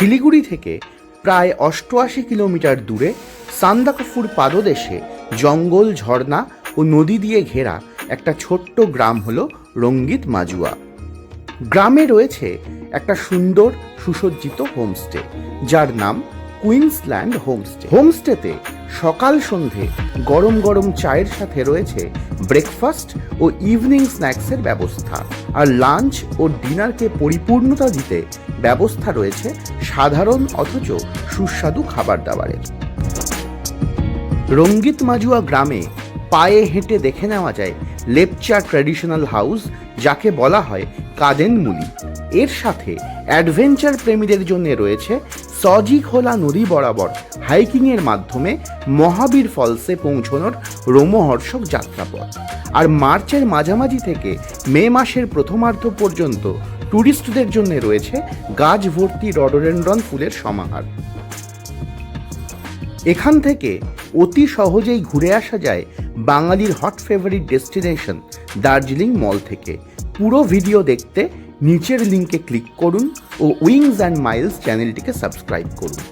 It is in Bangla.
শিলিগুড়ি থেকে প্রায় 88 কিলোমিটার দূরে সান্দাকফুর পাদদেশে জঙ্গল, ঝর্ণা ও নদী দিয়ে ঘেরা একটা ছোট্ট গ্রাম হলো রঙ্গিত মাজুয়া। গ্রামে রয়েছে একটা সুন্দর সুসজ্জিত হোমস্টে, যার নাম কুইন্সল্যান্ড হোমস্টে। হোমস্টেতে সকাল সন্ধে গরম গরম চায়ের সাথে রয়েছে ব্রেকফাস্ট ও ইভিনিং স্ন্যাক্সের ব্যবস্থা, আর লাঞ্চ ও ডিনারকে পরিপূর্ণতা দিতে ব্যবস্থা রয়েছে সাধারণ অথচ সুস্বাদু খাবার দাবারের। রঙ্গিত মাজুয়া গ্রামে পায়ে হেঁটে দেখে নেওয়া যায় লেপচা ট্র্যাডিশনাল হাউস, যাকে বলা হয় কাদেনমুলি। এর সাথে অ্যাডভেঞ্চার প্রেমীদের জন্য রয়েছে সজিখোলা নদী বরাবর হাইকিংয়ের মাধ্যমে মহাবীর ফলসে পৌঁছানোর রোমহর্ষক যাত্রাপথ। আর মার্চের মাঝামাঝি থেকে মে মাসের প্রথমার্ধ পর্যন্ত ট্যুরিস্টদের জন্য রয়েছে গাছ ভর্তি রডোডেনড্রন ফুলের সমাহার। এখান থেকে অতি সহজেই ঘুরে আসা যায় বাঙালির হট ফেভারিট ডেস্টিনেশন দার্জিলিং মল থেকে। পুরো ভিডিও দেখতে নিচের লিঙ্কে ক্লিক করুন ও উইংস অ্যান্ড মাইলস চ্যানেলটিকে সাবস্ক্রাইব করুন।